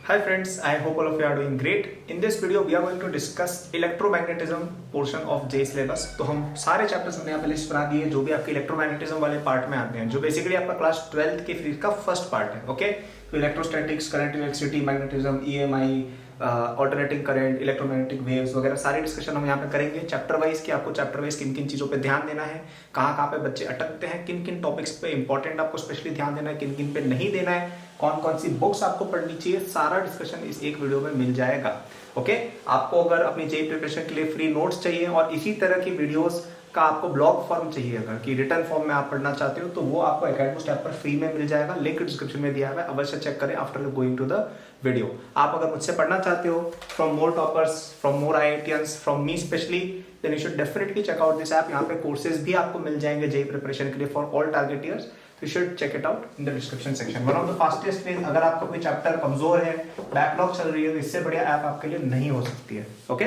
Hi friends, I hope all of you are doing great. In this video, we are going to discuss electromagnetism portion of J syllabus. तो हम सारे chapters हमने यहाँ पे list बना दिए जो भी आपके इलेक्ट्रोमैग्नेटिज्म वाले पार्ट में आते हैं, जो बेसिकली आपका क्लास 12th के फिजिक्स का फर्स्ट पार्ट है. ओके, तो electrostatics, current, electricity, magnetism, EMI, alternating current, electromagnetic waves वगैरह सारी डिस्कशन हम यहाँ पे करेंगे चैप्टर वाइज कि आपको चैप्टर वाइज किन किन चीज़ों पे ध्यान देना है, कहाँ पे बच्चे अटकते हैं, किन किन टॉपिक्स पे इंपॉर्टेंट आपको स्पेशली ध्यान देना है, किन किन पे नहीं देना है, कौन कौन सी बुक्स आपको पढ़नी चाहिए, सारा डिस्कशन इस एक वीडियो में मिल जाएगा. ओके, आपको अगर अपनी जेईई प्रिपरेशन के लिए फ्री नोट्स चाहिए और इसी तरह की वीडियोस का आपको ब्लॉग फॉर्म चाहिए अगर कि रिटर्न फॉर्म में आप पढ़ना चाहते हो तो वो आपको अकेडमी ऐप पर फ्री में मिल जाएगा. लिंक डिस्क्रिप्शन में दिया हुआ है, अवश्य चेक करें after going to the video. आप अगर मुझसे पढ़ना चाहते हो from more toppers, from more IITians, from me specially, then you should definitely check out this app. यहाँ पे कोर्सेज भी आपको मिल जाएंगे जेईई प्रिपरेशन के लिए for all target years. You should check it out in the description section. One of the fastest ways, अगर आपका कोई चैप्टर कमजोर है, बैकलॉग चल रही है, तो इससे बढ़िया ऐप आपके लिए नहीं हो सकती है. ओके,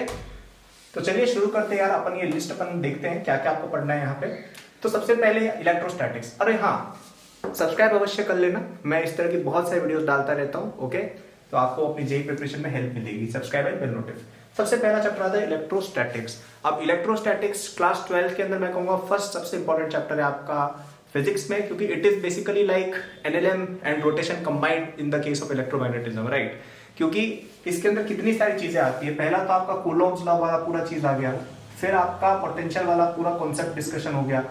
तो चलिए शुरू करते हैं यार. अपन ये लिस्ट अपन देखते हैं क्या क्या आपको पढ़ना है यहाँ पे. तो सबसे पहले इलेक्ट्रोस्टैटिक्स. अरे हाँ, सब्सक्राइब अवश्य कर लेना, मैं इस तरह की बहुत सारी वीडियोस डालता रहता हूँ. ओके, तो आपको अपनी जेईई प्रिपरेशन में हेल्प मिलेगी. Subscribe and bell notice. सबसे पहला चैप्टर आता है इलेक्ट्रोस्टैटिक्स. अब इलेक्ट्रोस्टैटिक्स क्लास 12 के अंदर मैं कहूंगा फर्स्ट सबसे इंपॉर्टेंट चैप्टर है आपका फिजिक्स में, क्योंकि it is basically like NLM and rotation combined in the case of electromagnetism, right. क्योंकि इसके अंदर कितनी सारी चीजें आती है. पहला तो आपका कूलॉम्स लॉ वाला पूरा चीज आ गया, फिर आपका पोटेंशियल वाला पूरा कॉन्सेप्ट डिस्कशन हो गया,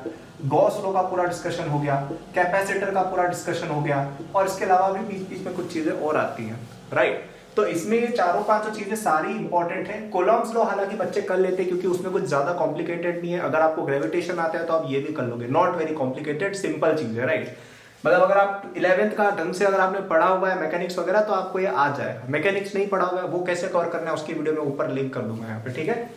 गॉस लॉ का पूरा डिस्कशन हो गया, कैपेसिटर का पूरा डिस्कशन हो गया, और इसके अलावा भी बीच बीच में कुछ चीजें और आती हैं, राइट. तो इसमें ये चारों पांचों चीजें सारी इंपॉर्टेंट है. कूलॉम्स लॉ हालांकि बच्चे कर लेते हैं क्योंकि उसमें कुछ ज्यादा कॉम्प्लिकेटेड नहीं है. अगर आपको ग्रेविटेशन आता है तो आप ये भी कर लोगे, नॉट वेरी कॉम्प्लिकेटेड, सिंपल चीज है, राइट. मतलब अगर आप 11th का ढंग से अगर आपने पढ़ा हुआ है मैकेनिक्स वगैरह तो आपको ये आ जाएगा. मैकेनिक्स नहीं पढ़ा हुआ है वो कैसे कवर करना है उसकी वीडियो में ऊपर लिंक कर दूंगा यहाँ पे, ठीक है.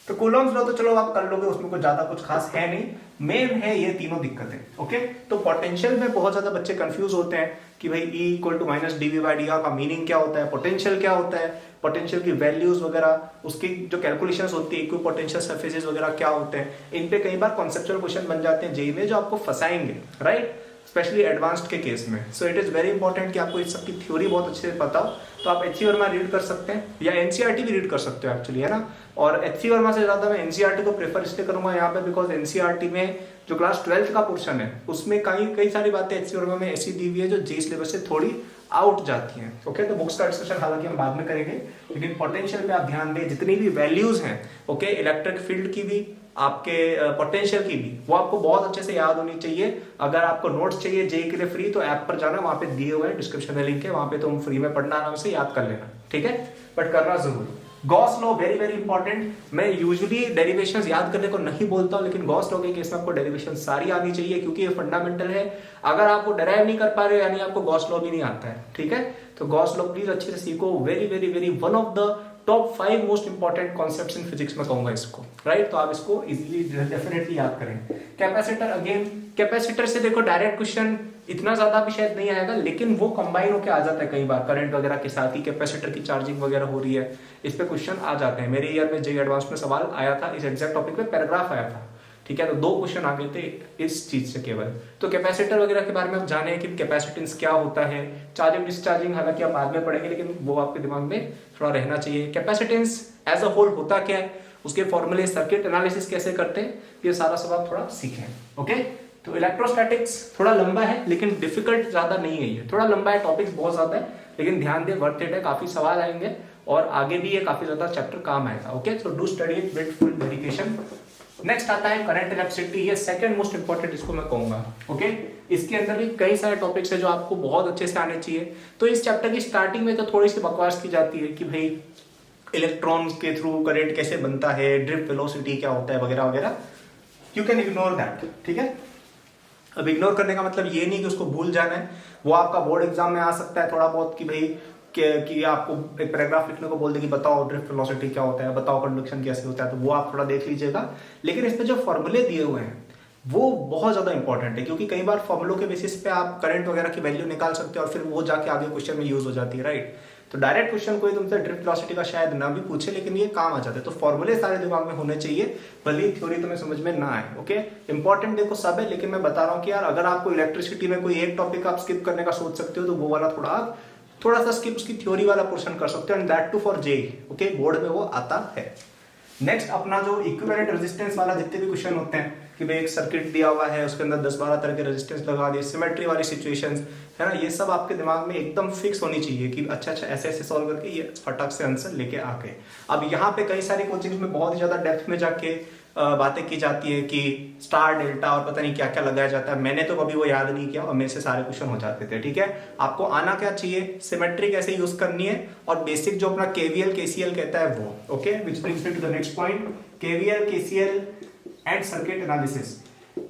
तो कूलॉम्स लॉ तो चलो आप कर लोगे, उसमें कुछ ज्यादा कुछ खास है नहीं. मेन है ये तीनों दिक्कतें. ओके, तो पोटेंशियल में बहुत ज्यादा बच्चे कंफ्यूज होते हैं कि भाई E equal to minus dV/dr का मीनिंग क्या होता है, पोटेंशियल क्या होता है, पोटेंशियल की वैल्यूज वगैरह, उसकी जो कैलकुलेशंस होती है, इक्विपोटेंशियल सरफेसेस वगैरह क्या होते हैं, इन पे कई बार कॉन्सेप्चुअल क्वेश्चन बन जाते हैं जेईई में जो आपको फंसाएंगे, राइट, स्पेशली एडवांस्ड के केस में. So it is very important कि आपको इस सब की थ्योरी बहुत अच्छे से पता हो. तो आप एचसी वर्मा रीड कर सकते हैं या एनसीईआरटी भी रीड कर सकते हो एक्चुअली, है ना. और एचसी वर्मा से ज्यादा मैं एनसीईआरटी को प्रेफर इसलिए करूंगा यहाँ पे बिकॉज एनसीईआरटी में जो क्लास 12th का पोर्शन है उसमें कई सारी बातें एचसी वर्मा में ऐसी दी हुई है जो जेईई सिलेबस से थोड़ी आउट जाती हैं. ओके, तो बुक्स का डिस्कशन हालांकि हम बाद में करेंगे, लेकिन पोटेंशियल पे आप ध्यान दें. जितनी भी वैल्यूज हैं, ओके, इलेक्ट्रिक फील्ड की भी, आपके पोटेंशियल की भी, वो आपको बहुत अच्छे से याद होनी चाहिए. अगर आपको नोट्स चाहिए जेईई के लिए फ्री तो ऐप पर जाना, वहां पे दिए हुए हैं, डिस्क्रिप्शन में लिंक है, वहां पे तुम फ्री में पढ़ना आराम से याद कर लेना, ठीक है, बट करना जरूर. Gauss law very very important. मैं यूजुअली डेरिवेशंस याद करने को नहीं बोलता हूं, लेकिन गॉस लॉ के केस में आपको डेरिवेशन सारी आनी चाहिए क्योंकि ये फंडामेंटल है. अगर आप वो डेराइव नहीं कर पा रहे हो यानी आपको गॉस लॉ भी नहीं आता है, ठीक है. तो गॉस लॉ प्लीज अच्छे से सीखो. Very very very one of the top 5 most important concepts in physics में कहूंगा इसको, राइट. तो आप इसको इजीली डेफिनेटली याद करें. कैपेसिटर, अगेन कैपेसिटर से देखो डायरेक्ट क्वेश्चन इतना ज्यादा भी शायद नहीं आएगा, लेकिन वो कंबाइन होकर आ जाता है कई बार करंट वगैरह के साथ ही. कैपेसिटर की चार्जिंग वगैरह हो रही है, इस पे क्वेश्चन आ जाते हैं. मेरे ईयर में जेईई एडवांस में सवाल आया था इस एग्जैक्ट टॉपिक पे, पैराग्राफ आया था, ठीक है. तो 2 क्वेश्चन आ गए थे इस चीज से केवल. तो कैपेसिटर वगैरह के बारे में आप जाने कि कैपेसिटेंस क्या होता है, चार्जिंग डिस्चार्जिंग हालांकि आप बाद में पढ़ेंगे, लेकिन वो आपके दिमाग में थोड़ा रहना चाहिए. कैपेसिटेंस एज अ होल होता क्या है, उसके फॉर्मूले, सर्किट एनालिसिस कैसे करते हैं, ये सारा सब आप थोड़ा सीखें. ओके, तो इलेक्ट्रोस्टैटिक्स थोड़ा लंबा है लेकिन डिफिकल्ट ज्यादा नहीं है. ये थोड़ा लंबा है, टॉपिक्स बहुत ज्यादा है, लेकिन ध्यान दें वर्थ इट है. काफी सवाल आएंगे और आगे भी ये काफी ज्यादा चैप्टर काम आएगा. Okay, so do study it with full dedication. Next आता है करंट इलेक्ट्रिसिटी. ये सेकंड मोस्ट इंपॉर्टेंट इसको मैं कहूंगा. ओके, इसके अंदर भी कई सारे टॉपिक्स है जो आपको बहुत अच्छे से आने चाहिए. तो इस चैप्टर की स्टार्टिंग में तो थोड़ी सी बकवास की जाती है कि भाई इलेक्ट्रॉन्स के थ्रू करंट कैसे बनता है, ड्रिफ्ट वेलोसिटी क्या होता है वगैरह वगैरह. यू कैन इग्नोर दैट, ठीक है. अब इग्नोर करने का मतलब ये नहीं कि उसको भूल जाना है. वो आपका बोर्ड एग्जाम में आ सकता है थोड़ा बहुत कि भाई कि आपको एक पैराग्राफ लिखने को बोल दे कि बताओ ड्रिफ्ट वेलोसिटी क्या होता है, बताओ कंडक्शन कैसे होता है, तो वो आप थोड़ा देख लीजिएगा. लेकिन इसमें जो फॉर्मूले दिए हुए हैं वो बहुत ज्यादा इंपॉर्टेंट है, क्योंकि कई बार फॉर्मूलों के बेसिस पे आप करंट वगैरह की वैल्यू निकाल सकते हो और फिर वो जाके आगे क्वेश्चन में यूज हो जाती है, राइट. तो डायरेक्ट क्वेश्चन कोई तुमसे ड्रिफ्ट वेलोसिटी का शायद ना भी पूछे, लेकिन ये काम आ जाते हैं. तो फॉर्मूले सारे दिमाग में होने चाहिए, भले ही थ्योरी तुम्हें समझ में ना आए. ओके, इंपॉर्टेंट देखो सब है, लेकिन मैं बता रहा हूँ कि यार अगर आपको इलेक्ट्रिसिटी में कोई एक टॉपिक आप स्किप करने का सोच सकते हो तो वो वाला थोड़ा आप थोड़ा सा स्किप उसकी थ्योरी वाला पोर्शन कर सकते हो, and that too for JEE, okay, board में वो आता है। नेक्स्ट अपना जो इक्विवेलेंट रेजिस्टेंस वाला जितने भी क्वेश्चन होते हैं कि भाई एक सर्किट दिया हुआ है, उसके अंदर 10-12 तरह के रेजिस्टेंस लगा दिए, सिमेट्री वाली सिचुएशंस है ना, ये सब आपके दिमाग में एकदम फिक्स होनी चाहिए कि अच्छा ऐसे ऐसे सॉल्व करके ये फटाक से आंसर लेके आ गए। अब यहाँ पे कई सारी कोचिंग्स में बहुत ही ज्यादा डेप्थ में जाके बातें की जाती है कि स्टार डेल्टा और पता नहीं क्या क्या लगाया जाता है। मैंने तो कभी वो याद नहीं किया और मेरे से सारे क्वेश्चन हो जाते थे। ठीक है, आपको आना क्या चाहिए, सिमेट्री कैसे यूज करनी है और बेसिक जो अपना केवीएल केसीएल कहता है वो। Okay, which brings me to the next point, KVL KCL and circuit analysis.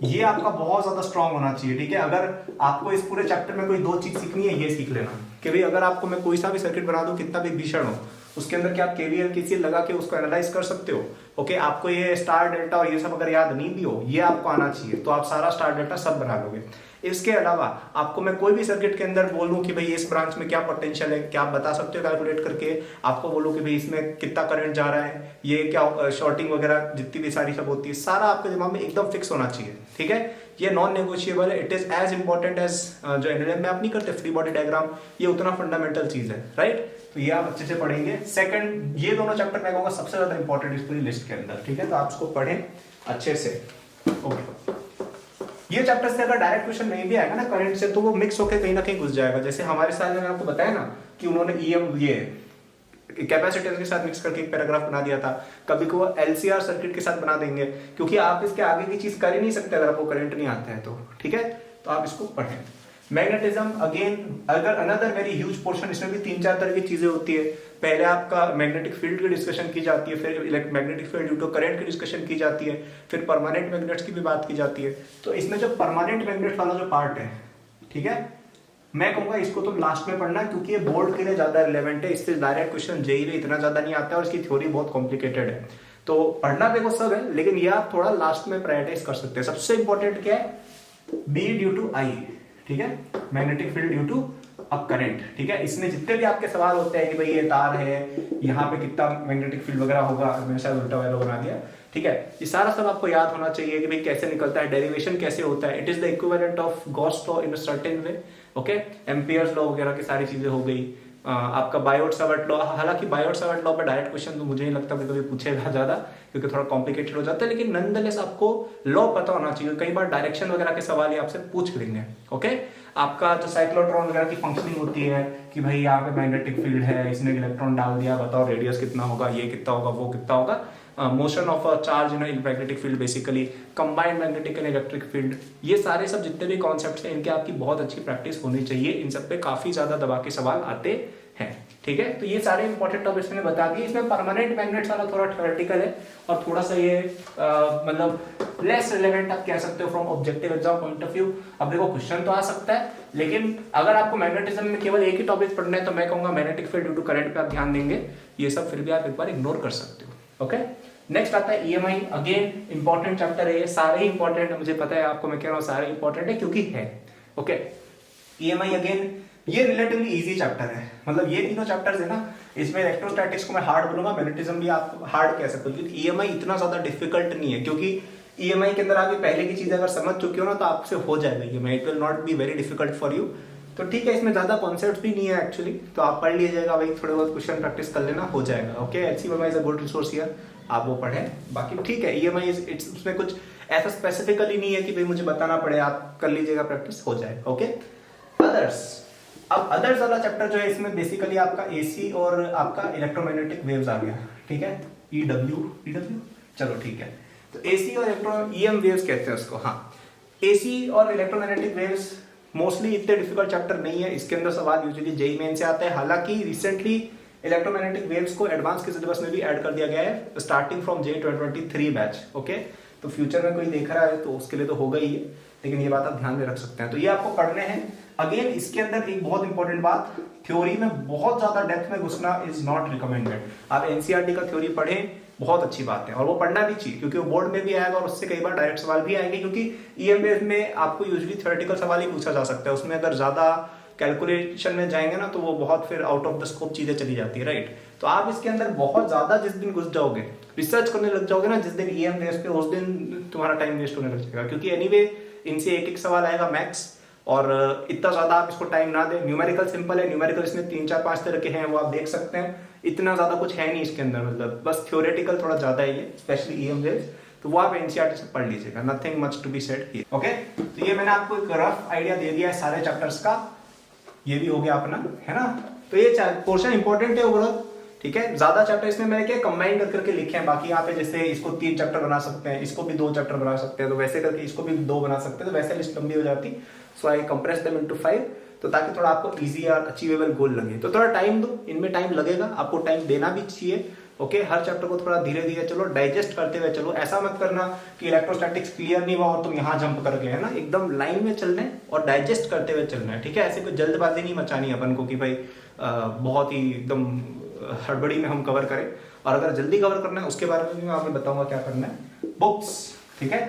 ये आपका बहुत ज्यादा स्ट्रांग होना चाहिए। ठीक है, अगर आपको इस पूरे चैप्टर में कोई दो चीज सीखनी है, ये सीख लेना कि भाई अगर आपको मैं कोई सा भी सर्किट बना दूं, कितना भी भीषण हो, उसके अंदर क्या आप केवीएल केसीएल लगा के उसको एनालाइज कर सकते हो। ओके, आपको ये स्टार डेल्टा और ये सब अगर याद नहीं भी हो, ये आपको आना चाहिए, तो आप सारा स्टार डेल्टा सब बना लोगे। इसके अलावा आपको मैं कोई भी सर्किट के अंदर बोलूं कि भाई इस ब्रांच में क्या पोटेंशियल है, क्या आप बता सकते हो कैलकुलेट करके। आपको बोलूं कि भाई इसमें कितना करंट जा रहा है, ये क्या शॉर्टिंग वगैरह जितनी भी सारी सब होती है, सारा आपके दिमाग में एकदम फिक्स होना चाहिए। ठीक है, ये नॉन नेगोशिएबल है, it is as important as जो एनएलएम में आप नहीं करते फ्री बॉडी डायग्राम, ये उतना फंडामेंटल चीज है। राइट, तो ये आप अच्छे से पढ़ेंगे। सेकंड, ये दोनों चैप्टर मैं कहूंगा सबसे ज्यादा इंपॉर्टेंट इस पूरी लिस्ट के अंदर। ठीक है, तो आप इसको पढ़ें अच्छे से। ओके, ये चैप्टर से अगर डायरेक्ट क्वेश्चन नहीं भी आएगा ना करंट से, तो वो मिक्स होकर कहीं ना कहीं घुस जाएगा। जैसे हमारे साल में आपको बताया ना कि उन्होंने ये कैपेसिटेंस के साथ मिक्स करके एक पैराग्राफ बना दिया था, कभी को एलसीआर सर्किट के साथ बना देंगे, क्योंकि आप इसके आगे की चीज कर ही नहीं सकते अगर आपको करंट नहीं आता है तो। ठीक है, तो आप इसको पढ़ें। मैग्नेटिज्म अगेन अगर अनदर वेरी ह्यूज पोर्शन, इसमें भी 3-4 तरह की चीजें होती है। पहले आपका मैग्नेटिक फील्ड की डिस्कशन की जाती है, फिर magnetic field due to current की डिस्कशन की जाती है, फिर परमानेंट मैग्नेट्स की भी बात की जाती है। तो इसमें जो परमानेंट मैग्नेट वाला जो पार्ट है, ठीक है, मैं कहूंगा इसको तो लास्ट में पढ़ना, क्योंकि ये बोर्ड के लिए ज्यादा रिलेवेंट है। इससे डायरेक्ट क्वेश्चन जेईई में इतना ज्यादा नहीं आता है और इसकी थ्योरी बहुत कॉम्प्लिकेटेड है। तो पढ़ना देखो सब है, लेकिन ये आप थोड़ा लास्ट में प्रायोरिटाइज कर सकते हैं। सबसे इंपॉर्टेंट क्या है, बी ड्यू टू आई। ठीक है, magnetic field due to a current. ठीक है, इसमें जितने भी आपके सवाल होते हैं कि भाई ये तार है, यहाँ पे कितना मैग्नेटिक फील्ड वगैरह होगा, मैंने शायद उल्टा वाला बना दिया। ठीक है, ये सारा सब आपको याद होना चाहिए कि भाई कैसे निकलता है, डेरिवेशन कैसे होता है। It is the equivalent of Gauss law in a certain way. Okay, Ampere's law वगैरह की सारी चीजें हो गई। आपका बायोट-सावर्ट लॉ, हालांकि बायोट-सावर्ट लॉ पर डायरेक्ट क्वेश्चन तो मुझे नहीं लगता कभी पूछेगा ज्यादा, क्योंकि थोड़ा कॉम्प्लिकेटेड हो जाता है, लेकिन नॉनदलेस आपको लॉ पता होना चाहिए। कई बार डायरेक्शन वगैरह के सवाल ही आपसे पूछ लेंगे। ओके, आपका जो साइक्लोट्रॉन वगैरह की फंक्शनिंग होती है कि भाई यहाँ पे मैग्नेटिक फील्ड है, इसने इलेक्ट्रॉन डाल दिया, बताओ रेडियस कितना होगा, ये कितना होगा, वो कितना होगा। Motion of a charge in magnetic field, basically combined magnetic and electric field, ये सारे सब जितने भी कॉन्सेप्ट्स हैं इनके आपकी बहुत अच्छी प्रैक्टिस होनी चाहिए। इन सब पे काफी ज्यादा दबा के सवाल आते हैं। ठीक है, तो ये सारे इंपॉर्टेंट टॉपिक्स मैंने बता दिए। इसमें परमानेंट मैग्नेट्स वाला थोड़ा थ्योरेटिकल है और थोड़ा सा ये मतलब लेस रिलेवेंट आप कह सकते हो from objective exam point of view. अब देखो क्वेश्चन तो आ सकता है, लेकिन अगर आपको मैग्नेटिज्म में केवल एक ही टॉपिक पढ़ना है तो मैं कहूंगा magnetic field due to current पे आप ध्यान देंगे, ये सब फिर भी आप एक बार इग्नोर कर सकते हो। ओके, नेक्स्ट आता है ईएमआई। अगेन इंपॉर्टेंट चैप्टर है, सारे ही इंपॉर्टेंट है, मुझे पता है आपको, मैं कह रहा हूँ सारे इंपॉर्टेंट है क्योंकि है। ओके, ईएमआई अगेन ये रिलेटिवली इजी चैप्टर है, मतलब ये तीनों चैप्टर्स है ना, इसमें इलेक्ट्रोस्टैटिक्स को मैं हार्ड बोलूंगा, मैग्नेटिज्म भी आप हार्ड कह सकते हो, क्योंकि ईएमआई इतना ज्यादा डिफिकल्ट नहीं है, क्योंकि ईएमआई के अंदर आप पहले की चीजें अगर समझ चुके हो ना तो आपसे हो जाएगा EMI, it will not be very difficult for you. तो ठीक है, इसमें ज्यादा कॉन्सेप्ट भी नहीं है एक्चुअली, तो आप पढ़ लीजिएगा भाई, थोड़े बहुत क्वेश्चन प्रैक्टिस कर लेना, हो जाएगा। Okay, HC Verma is a good resource here, आप वो पढ़ें। बाकी ठीक है, ईएमआई उसमें कुछ ऐसा स्पेसिफिकली नहीं है कि भाई मुझे बताना पड़े, आप कर लीजिएगा, प्रैक्टिस हो जाएगा। Okay, others. अब अदर्स वाला चैप्टर जो है, इसमें बेसिकली आपका एसी और आपका इलेक्ट्रोमैग्नेटिक वेव्स आ गया। ठीक है, ईडब्ल्यू चलो ठीक है, तो एसी और ईएम वेव्स कहते हैं उसको। हाँ, एसी और इलेक्ट्रोमैग्नेटिक वेव्स मोस्टली इतने डिफिकल्ट चैप्टर नहीं है, इसके अंदर सवाल यूजुअली जेईई मेन से आता है। हालांकि रिसेंटली इलेक्ट्रोमैग्नेटिक वेव्स को एडवांस के सिलेबस में भी ऐड कर दिया गया है, starting from JEE 2023 batch. Okay, तो फ्यूचर में कोई देख रहा है तो उसके लिए तो होगा ही है, लेकिन ये बात आप ध्यान में रख सकते हैं। तो ये आपको पढ़ने हैं। अगेन इसके अंदर एक बहुत इंपॉर्टेंट बात, थ्योरी में बहुत ज्यादा डेप्थ में घुसना इज नॉट रिकमेंडेड। आप एनसीईआरटी का थ्योरी पढ़ें, बहुत अच्छी बात है, और वो पढ़ना भी चाहिए, क्योंकि वो बोर्ड में भी आएगा और उससे कई बार डायरेक्ट सवाल भी आएंगे, क्योंकि ईएमएस में आपको यूजुअली थ्योरेटिकल सवाल ही पूछा जा सकता है, उसमें अगर ज्यादा कैलकुलेशन में जाएंगे ना तो वो बहुत फिर आउट ऑफ द स्कोप चीजें चली जाती है। राइट, तो आप इसके अंदर बहुत ज्यादा जिस दिन घुस जाओगे, रिसर्च करने लग जाओगे ना जिस दिन ईएमएस पे, उस दिन तुम्हारा टाइम वेस्ट होने लग जाएगा, क्योंकि एनीवे इनसे एक सवाल आएगा मैक्स, और इतना ज्यादा आप इसको टाइम ना दें। न्यूमेरिकल सिंपल है, न्यूमेरिकल इसमें 3 4 5 तरह के हैं, वो आप देख सकते हैं। इतना ज्यादा कुछ है नहीं इसके अंदर, मतलब बस थ्योरेटिकल थोड़ा ज्यादा है ये, स्पेशली ईएम वेव्स, तो वो आप एनसीईआरटी से पढ़ लीजिएगा, nothing much to be said here. Okay, तो ये मैंने आपको एक रफ आइडिया दे दिया है सारे चैप्टर्स का, ये भी हो गया अपना, है ना। तो ये पोर्शन इंपॉर्टेंट है ओवरऑल, ठीक है। ज्यादा चैप्टर इसमें मैंने क्या कंबाइन करके लिखे हैं, बाकी यहाँ पे जैसे इसको 3 चैप्टर बना सकते हैं, इसको भी 2 चैप्टर बना सकते हैं, तो वैसे करके इसको भी 2 बना सकते हैं, तो वैसे लिस्ट लंबी हो जाती। सो आई कंप्रेस देम इनटू 5, तो ताकि थोड़ा आपको इजी और अचीवेबल गोल लगे। तो थोड़ा टाइम दो, इनमें टाइम लगेगा, आपको टाइम देना भी चाहिए। ओके, हर चैप्टर को थोड़ा धीरे धीरे चलो, डाइजेस्ट करते हुए चलो। ऐसा मत करना कि इलेक्ट्रोस्टैटिक्स क्लियर नहीं हुआ और तुम यहाँ जंप कर गए, है ना। एकदम लाइन में चलना है और डाइजेस्ट करते हुए चलना है, ठीक है। ऐसे कोई जल्दबाजी नहीं मचानी अपन को कि भाई बहुत ही एकदम हड़बड़ी में हम कवर करें। और अगर जल्दी कवर करना है उसके बारे में भी मैं आपको बताऊंगा क्या करना है। बुक्स, ठीक है।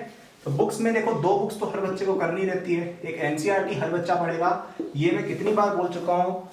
तो बुक्स में देखो 2 बुक्स तो हर बच्चे को करनी रहती है। एक एनसीईआरटी हर बच्चा पढ़ेगा, ये मैं कितनी बार बोल चुका हूँ।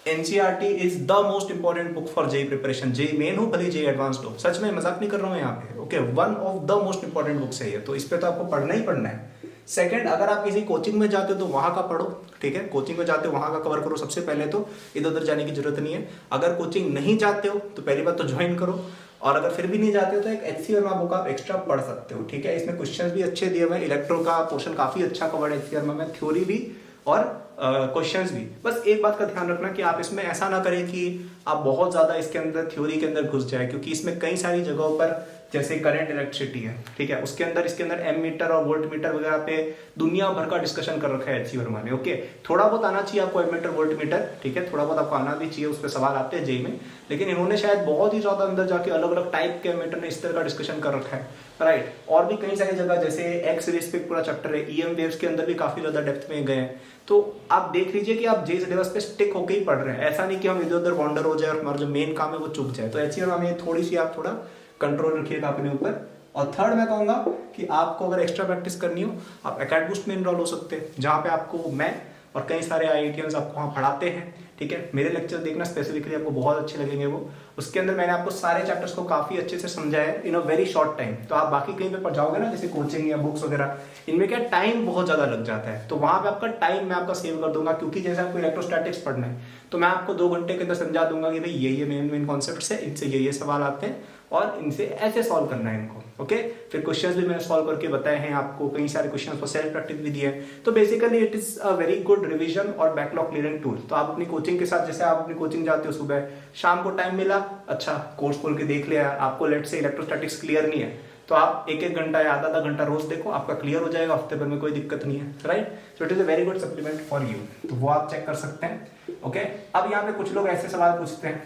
NCERT is the most important book for JEE preparation, JEE Main हो भले जेई एडवांस्ड हो, सच में मजाक नहीं कर रहा हूँ यहाँ पे। Okay, one of the most important books है ये, तो इस पे तो आपको पढ़ना ही पढ़ना है। सेकंड, अगर आप किसी कोचिंग में जाते हो तो वहां का पढ़ो, ठीक है। कोचिंग में जाते हो वहां का कवर करो सबसे पहले, तो इधर उधर जाने की जरूरत नहीं है। अगर कोचिंग नहीं जाते हो तो पहली बात तो ज्वाइन करो, और अगर फिर भी नहीं जाते हो तो एक एचसी वर्मा बुक आप एक्स्ट्रा पढ़ सकते हो, ठीक है। इसमें क्वेश्चंस भी अच्छे दिए हुए हैं, इलेक्ट्रो का पोर्शन काफी अच्छा कवर्ड है एचसी वर्मा में, थ्योरी भी और क्वेश्चंस भी। बस एक बात का ध्यान रखना कि आप इसमें ऐसा ना करें कि आप बहुत ज्यादा इसके अंदर थ्योरी के अंदर घुस जाए, क्योंकि इसमें कई सारी जगहों पर जैसे करंट इलेक्ट्रिसिटी है, ठीक है, उसके अंदर इसके अंदर एम मीटर और वोल्ट मीटर वगैरह पे दुनिया भर का डिस्कशन कर रखा है एचसी वर्मा ने। ओके, थोड़ा बहुत आना चाहिए आपको एम मीटर वोल्ट मीटर, ठीक है, थोड़ा बहुत आपको आना भी चाहिए, उस पर सवाल आते हैं जेई में, लेकिन इन्होंने शायद बहुत ही ज्यादा अंदर जाके अलग अलग टाइप के मीटर में इस तरह का डिस्कशन कर रखा है, राइट। और भी कई सारी जगह जैसे एक्स रेस पे पूरा चैप्टर है, ईएम वेव्स के अंदर भी काफी ज्यादा डेप्थ में गए हैं। तो आप देख लीजिए कि आप जेई सिलेबस पे स्टिक होकर ही पढ़ रहे हैं, ऐसा नहीं कि हम इधर उधर वॉन्डर हो जाए और हमारा जो मेन काम है वो चूक जाए। तो एचसी वर्मा में थोड़ी सी आप थोड़ा कंट्रोल रखिएगा अपने ऊपर। और थर्ड मैं कहूंगा कि आपको अगर एक्स्ट्रा प्रैक्टिस करनी हो आप एकेडमी बूस्ट में इनरोल हो सकते हैं, जहाँ पे आपको मैं और कई सारे आईआईटीएंस आपको वहाँ पढ़ाते हैं, ठीक है। मेरे लेक्चर देखना स्पेसिफिकली आपको बहुत अच्छे लगेंगे वो। उसके अंदर मैंने आपको सारे चैप्टर्स को काफी अच्छे से समझाया है इन अ वेरी शॉर्ट टाइम। तो आप बाकी कहीं पे पढ़ जाओगे ना, जैसे कोचिंग या बुक्स वगैरह, इनमें क्या टाइम बहुत ज्यादा लग जाता है, तो वहां पे आपका टाइम मैं आपका सेव कर दूंगा। क्योंकि जैसे आपको इलेक्ट्रोस्टैटिक्स पढ़ना है तो मैं आपको 2 घंटे के अंदर समझा दूंगा कि भाई ये मेन कॉन्सेप्ट्स है, इनसे ये सवाल आते हैं और इनसे ऐसे सॉल्व करना है इनको। ओके, फिर क्वेश्चंस भी मैंने सॉल्व करके बताए हैं आपको, कई सारे क्वेश्चंस पर सेल्फ प्रैक्टिस भी दिए हैं। तो basically it is a very good revision और बैकलॉग क्लियरिंग टूल। तो आप अपनी कोचिंग के साथ, जैसे आप अपनी कोचिंग जाते हो सुबह शाम को टाइम मिला, अच्छा कोर्स खोल के देख लिया, आपको लेट से इलेक्ट्रोस्टैटिक्स क्लियर नहीं है तो आप 1-1 घंटा या आधा घंटा रोज देखो, आपका क्लियर हो जाएगा, हफ्ते भर में कोई दिक्कत नहीं है, right. So it is a very good supplement for you, तो वो आप चेक कर सकते हैं। ओके, अब यहाँ पे कुछ लोग ऐसे सवाल पूछते हैं,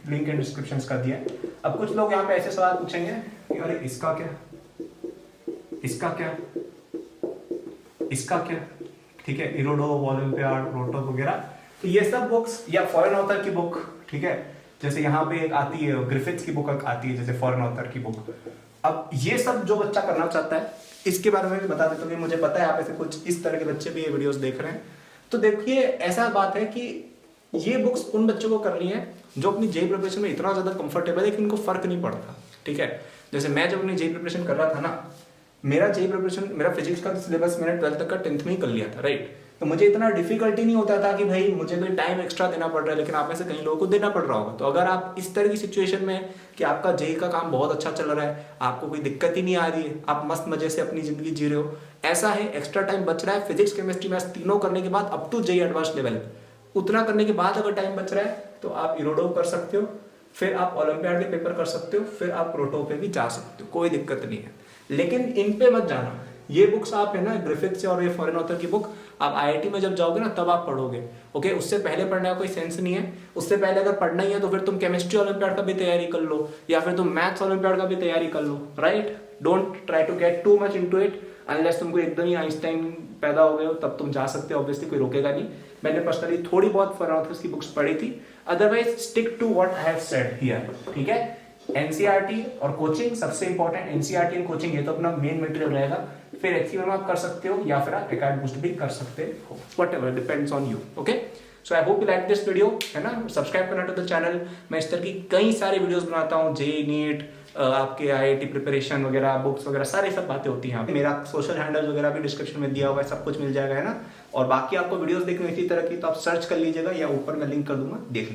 लिंक इन डिस्क्रिप्शन कर दिया है। अब कुछ लोग यहाँ पे ऐसे सवाल पूछेंगे कि अरे इसका क्या, इसका क्या, इसका क्या, ठीक है, इरोडो, ओलंपियाड, रोटो वगैरह। तो ये सब बुक्स या फॉरेन ऑथर की बुक, ठीक है, जैसे यहाँ पे एक आती है ग्रिफिथ्स की बुक आती है, जैसे फॉरेन ऑथर की बुक। अब ये सब जो बच्चा करना चाहता है इसके बारे में भी बता देता हूँ कि मुझे पता है आप ऐसे कुछ इस तरह के बच्चे भी ये वीडियोस देख रहे हैं। तो देखिए ऐसा बात है कि ये बुक्स उन बच्चों को करनी है जो अपनी जेई प्रिपरेशन में इतना ज्यादा कंफर्टेबल है कि इनको फर्क नहीं पड़ता, ठीक है। जैसे मैं जब अपनी जेई प्रिपरेशन कर रहा था ना, मेरा जेई प्रिपरेशन, मेरा फिजिक्स का सिलेबस मैंने 12th तक का 10th में ही कर लिया था, राइट। तो मुझे इतना डिफिकल्टी नहीं होता था कि भाई मुझे कोई टाइम एक्स्ट्रा देना पड़ रहा है, लेकिन आप में से कई लोगों को देना पड़ रहा होगा। तो अगर आप इस तरह की सिचुएशन में कि आपका जेई का काम बहुत अच्छा चल रहा है, आपको कोई दिक्कत ही नहीं आ रही है, आप मस्त मजे से अपनी जिंदगी जी रहे हो, ऐसा है एक्स्ट्रा टाइम बच रहा है, फिजिक्स केमिस्ट्री मैथ्स तीनों करने के बाद up to JEE advance level, उतना करने के बाद अगर टाइम बच रहा है तो आप इरोडो कर सकते हो, फिर आप ओलंपियाड के पेपर कर सकते हो, फिर आप रोटो पे भी जा सकते हो, कोई दिक्कत नहीं है। लेकिन इन पे मत जाना। ये बुक्स आप है ना ग्रिफिथ से और ये फॉरेन ऑथर की बुक आप आईआईटी में जब जाओगे ना तब आप पढ़ोगे, ओके। उससे पहले पढ़ने का कोई सेंस नहीं है। उससे पहले अगर पढ़ना ही है तो फिर तुम केमिस्ट्री ओलंपियाड का भी तैयारी कर लो या फिर तुम मैथ्स ओलंपियाड का भी तैयारी कर लो, right. Don't try to get too much into it unless तुमको एकदम ही आइंस्टाइन पैदा हो गए हो, तब तुम जा सकते हो, ऑब्वियसली कोई रोकेगा नहीं। मैंने पर्सनली थोड़ी बहुत फॉरेन ऑथर्स की बुक्स पढ़ी थी, otherwise stick to what I have said here, ठीक है। एनसीईआरटी और कोचिंग सबसे इंपॉर्टेंट, एनसीईआरटी एंड कोचिंग ये तो अपना मेन मटेरियल रहेगा। फिर एचसी वर्मा आप कर सकते हो या फिर आप एकेडमी बूस्ट भी कर सकते हो, whatever depends on you, okay. So I hope you like this video, है ना। सब्सक्राइब करना टू द चैनल। मैं इस तरह की कई सारी वीडियोस बनाता हूँ, जे नीट, आपके IIT प्रिपरेशन वगैरह, बुक्स वगैरह, सारी सब बातें होती हैं। मेरा सोशल हैंडल्स वगैरह भी डिस्क्रिप्शन में दिया हुआ है, सब कुछ मिल जाएगा, है ना। और बाकी आपको वीडियोस देखनी इसी तरह की तो आप सर्च कर लीजिएगा या ऊपर मैं लिंक कर दूंगा, देख लीजिए।